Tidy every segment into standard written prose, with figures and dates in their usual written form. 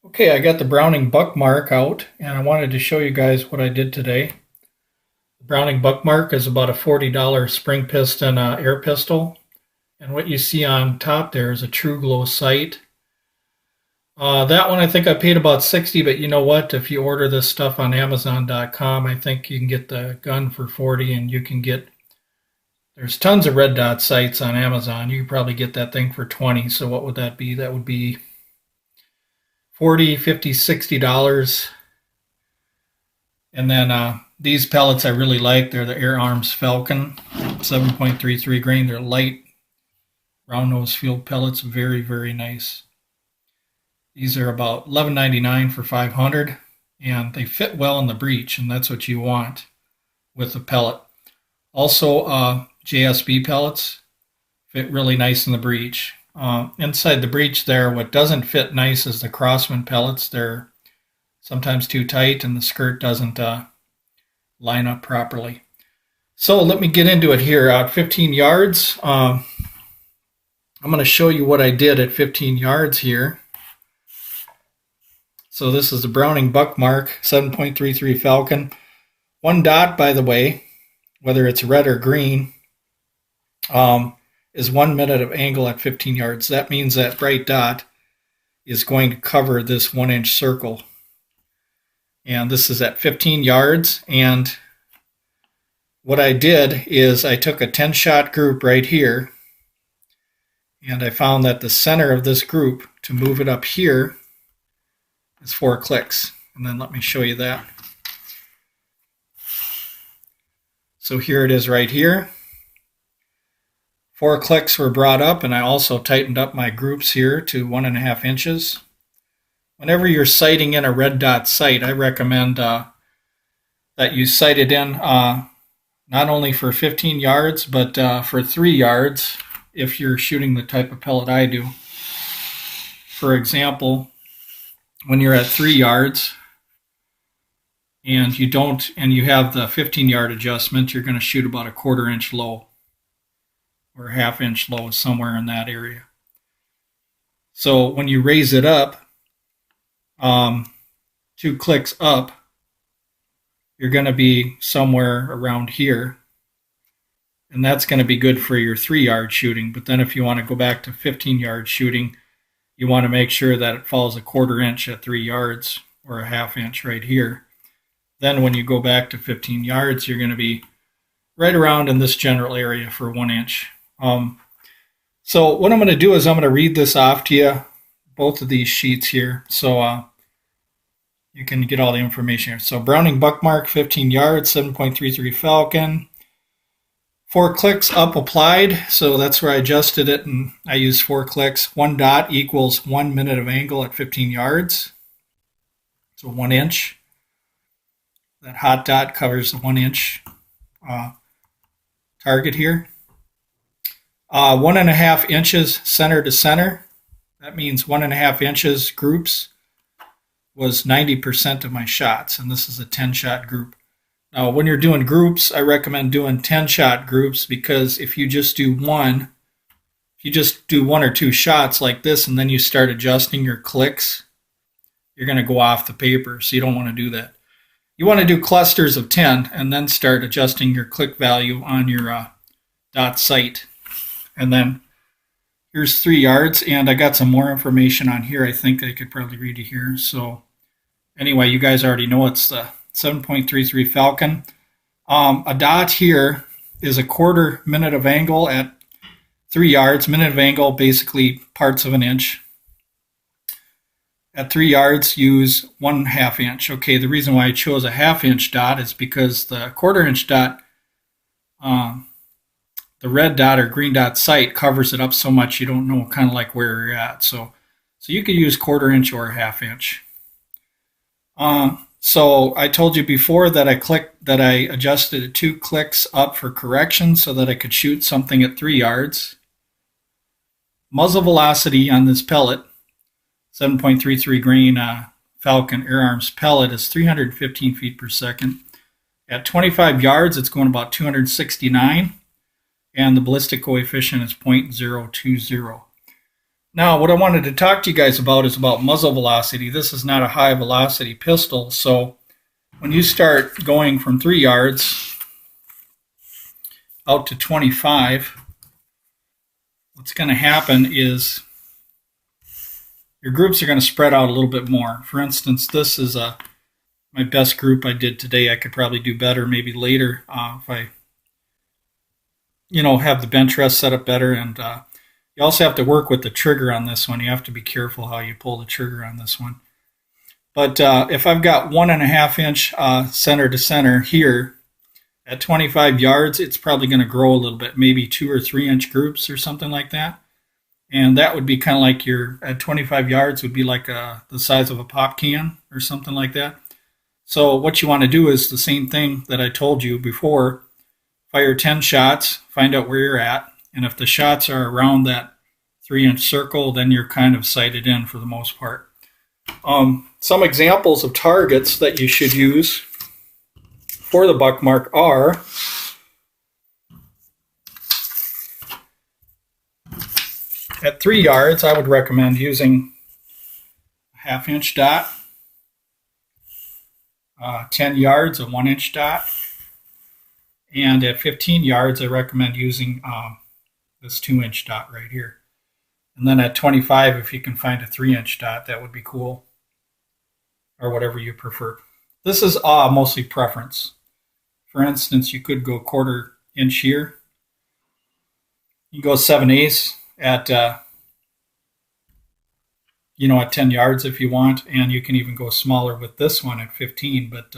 Okay, I got the Browning buckmark out and I wanted to show you guys what I did today. The Browning buckmark is about a $40 spring piston air pistol. And what you see on top there is a True Glow sight. That one I think I paid about 60, but you know what? If you order this stuff on Amazon.com, I think you can get the gun for 40 and you can get, there's tons of red dot sights on Amazon. You could probably get that thing for 20. So what would that be? That would be 40, 50, $60. And then these pellets I really like. They're the Air Arms Falcon 7.33 grain. They're light round nose field pellets. Very, very nice. These are about $11.99 for 500, and they fit well in the breech, and that's what you want with a pellet. Also, JSB pellets fit really nice in the breech. Inside the breech there, what doesn't fit nice is the Crossman pellets. They're sometimes too tight and the skirt doesn't line up properly. So let me get into it here. At 15 yards, I'm going to show you what I did at 15 yards here. So this is the Browning buckmark 7.33 Falcon. One dot, by the way, whether it's red or green, is 1 minute of angle at 15 yards. That means that bright dot is going to cover this 1-inch circle. And this is at 15 yards. And what I did is I took a 10-shot group right here, and I found that the center of this group, to move it up here, is 4 clicks. And then let me show you that. So here it is right here. 4 clicks were brought up, and I also tightened up my groups here to 1.5 inches. Whenever you're sighting in a red dot sight, I recommend that you sight it in not only for 15 yards, but for 3 yards if you're shooting the type of pellet I do. For example, when you're at 3 yards and you have the 15-yard adjustment, you're going to shoot about a 1/4 inch low or a 1/2 inch low, somewhere in that area. So when you raise it up 2 clicks up, you're going to be somewhere around here, and that's going to be good for your 3-yard shooting. But then if you want to go back to 15-yard shooting, you want to make sure that it falls a 1/4 inch at 3 yards or a 1/2 inch right here. Then when you go back to 15 yards, you're going to be right around in this general area for 1 inch. So what I'm going to do is I'm going to read this off to you, both of these sheets here, so you can get all the information here. So Browning buckmark, 15 yards, 7.33 Falcon. 4 clicks up applied, so that's where I adjusted it, and I used 4 clicks. 1 dot equals 1 minute of angle at 15 yards, so 1 inch. That hot dot covers the 1 inch target here. 1.5 inches center to center. That means 1.5 inches groups was 90% of my shots, and this is a 10-shot group. Now, when you're doing groups, I recommend doing 10-shot groups, because if you just do one or 2 shots like this and then you start adjusting your clicks, you're going to go off the paper, so you don't want to do that. You want to do clusters of 10 and then start adjusting your click value on your dot sight. And then here's 3 yards, and I got some more information on here. I think I could probably read it here. So anyway, you guys already know it's the 7.33 Falcon. A dot here is a 1/4 minute of angle at 3 yards. Minute of angle, basically parts of an inch. At 3 yards, use 1/2 inch. Okay, the reason why I chose a 1/2 inch dot is because the 1/4 inch dot, the red dot or green dot sight covers it up so much you don't know kind of like where you're at. So you could use 1/4 inch or a 1/2 inch. So I told you before that I adjusted it 2 clicks up for correction so that I could shoot something at 3 yards. Muzzle velocity on this pellet, 7.33 grain Falcon Air Arms pellet, is 315 feet per second. At 25 yards, it's going about 269, and the ballistic coefficient is 0.020. Now, what I wanted to talk to you guys about is about muzzle velocity. This is not a high velocity pistol, so when you start going from 3 yards out to 25, what's going to happen is your groups are going to spread out a little bit more. For instance, this is my best group I did today. I could probably do better maybe later if I have the bench rest set up better. And you also have to work with the trigger on this one. You have to be careful how you pull the trigger on this one. But if I've got 1.5 inch center to center here at 25 yards, it's probably going to grow a little bit, maybe 2 or 3 inch groups or something like that. And that would be kind of like at 25 yards would be like the size of a pop can or something like that. So what you want to do is the same thing that I told you before. Fire 10 shots, find out where you're at, and if the shots are around that 3 inch circle, then you're kind of sighted in for the most part. Some examples of targets that you should use for the buckmark are at 3 yards, I would recommend using a 1/2 inch dot, 10 yards, a 1 inch dot, and at 15 yards, I recommend using this 2 inch dot right here. And then at 25, if you can find a 3 inch dot, that would be cool, or whatever you prefer. This is mostly preference. For instance, you could go 1/4 inch here. You go 7/8 at at 10 yards if you want, and you can even go smaller with this one at 15. But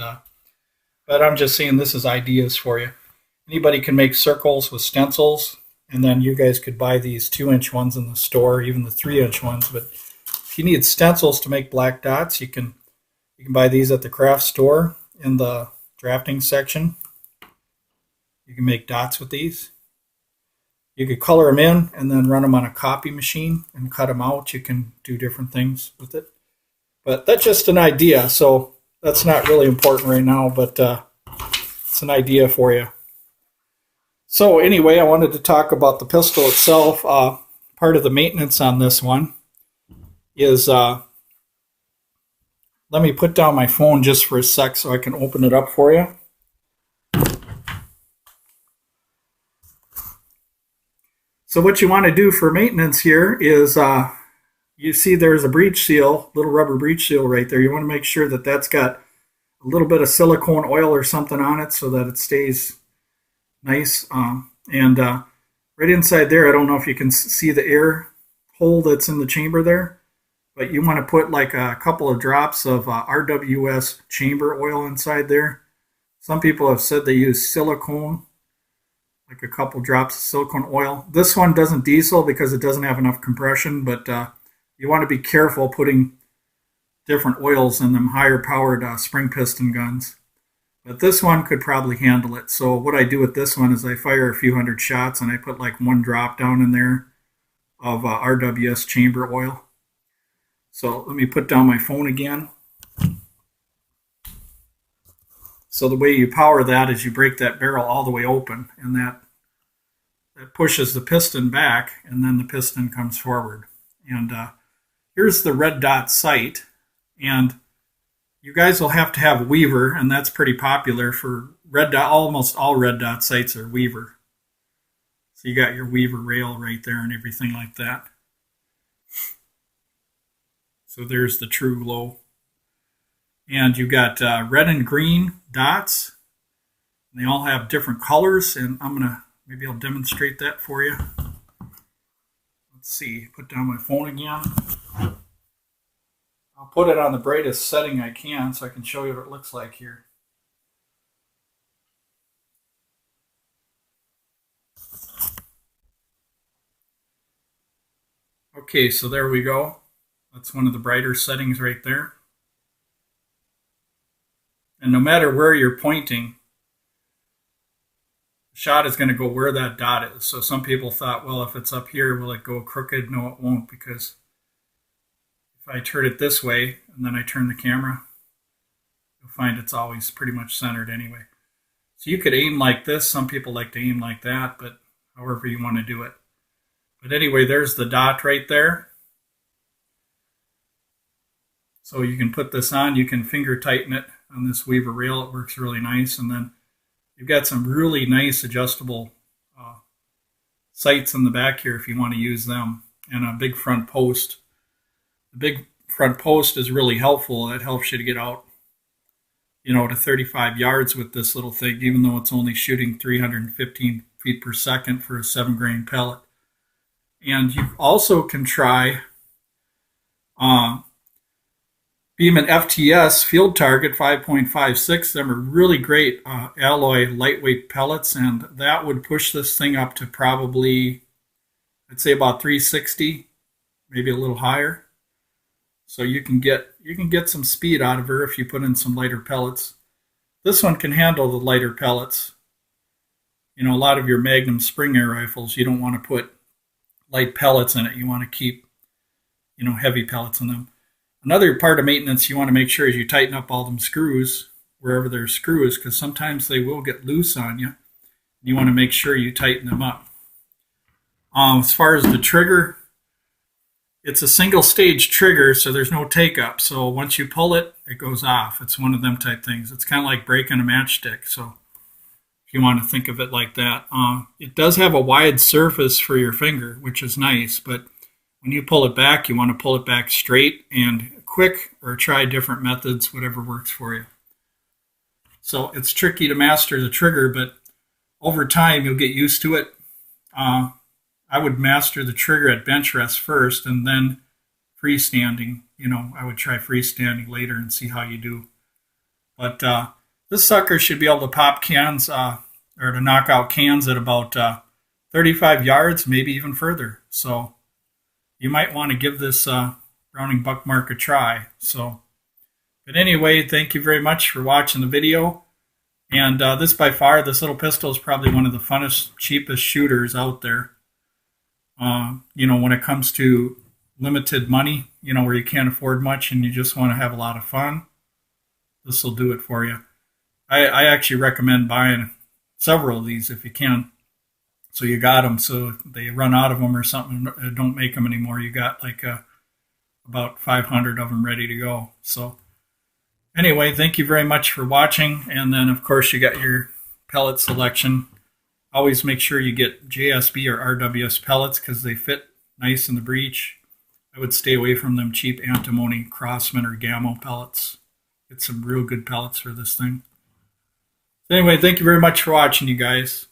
I'm just saying this is ideas for you. Anybody can make circles with stencils, and then you guys could buy these 2 inch ones in the store, even the 3 inch ones. But if you need stencils to make black dots, you can buy these at the craft store in the drafting section. You can make dots with these. You could color them in and then run them on a copy machine and cut them out. You can do different things with it. But that's just an idea, so that's not really important right now, but it's an idea for you. So anyway, I wanted to talk about the pistol itself. Part of the maintenance on this one is, let me put down my phone just for a sec so I can open it up for you. So what you want to do for maintenance here is, you see there's a breech seal, little rubber breech seal right there. You want to make sure that that's got a little bit of silicone oil or something on it so that it stays nice. And right inside there, I don't know if you can see the air hole that's in the chamber there, but you want to put like a couple of drops of RWS chamber oil inside there. Some people have said they use silicone, like a couple drops of silicone oil. This one doesn't diesel because it doesn't have enough compression, but you want to be careful putting different oils in them higher powered spring piston guns. But this one could probably handle it. So what I do with this one is I fire a few hundred shots and I put like 1 drop down in there of RWS chamber oil. So let me put down my phone again. So the way you power that is you break that barrel all the way open, and that pushes the piston back, and then the piston comes forward. And here's the red dot sight, and you guys will have to have Weaver, and that's pretty popular for red dot. Almost all red dot sights are Weaver. So you got your Weaver rail right there and everything like that. So there's the true low. And you got red and green dots. They all have different colors, and maybe I'll demonstrate that for you. Let's see, put down my phone again. I'll put it on the brightest setting I can so I can show you what it looks like here. Okay, so there we go. That's one of the brighter settings right there. And no matter where you're pointing, the shot is going to go where that dot is. So some people thought, well, if it's up here, will it go crooked? No, it won't, because if I turn it this way and then I turn the camera, you'll find it's always pretty much centered anyway. So you could aim like this. Some people like to aim like that, but however you want to do it. But anyway, there's the dot right there. So you can put this on, you can finger tighten it on this Weaver rail. It works really nice. And then you've got some really nice adjustable sights in the back here if you want to use them, and a big front post. The big front post is really helpful. It helps you to get out, to 35 yards with this little thing, even though it's only shooting 315 feet per second for a 7-grain pellet. And you also can try Beeman FTS Field Target 5.56. Them are really great alloy lightweight pellets, and that would push this thing up to probably, I'd say about 360, maybe a little higher. So you can get some speed out of her if you put in some lighter pellets. This one can handle the lighter pellets. A lot of your Magnum spring air rifles, you don't want to put light pellets in it. You want to keep, heavy pellets in them. Another part of maintenance you want to make sure is you tighten up all them screws, wherever there's screws, because sometimes they will get loose on you. You want to make sure you tighten them up. As far as the trigger, it's a single stage trigger, so there's no take up. So once you pull it, it goes off. It's one of them type things. It's kind of like breaking a matchstick. So if you want to think of it like that, it does have a wide surface for your finger, which is nice. But when you pull it back, you want to pull it back straight and quick, or try different methods, whatever works for you. So it's tricky to master the trigger, but over time you'll get used to it. I would master the trigger at bench rest first, and then freestanding. I would try freestanding later and see how you do. But this sucker should be able to pop cans, or to knock out cans at about 35 yards, maybe even further. So you might want to give this Browning Buckmark a try. But anyway, thank you very much for watching the video. And this little pistol is probably one of the funnest, cheapest shooters out there. When it comes to limited money, where you can't afford much and you just want to have a lot of fun, this will do it for you. I actually recommend buying several of these if you can. So you got them, so if they run out of them or something, don't make them anymore. You got like about 500 of them ready to go. So anyway, thank you very much for watching. And then, of course, you got your pellet selection. Always make sure you get JSB or RWS pellets because they fit nice in the breech. I would stay away from them cheap antimony Crossman or Gamma pellets. Get some real good pellets for this thing. Anyway, thank you very much for watching, you guys.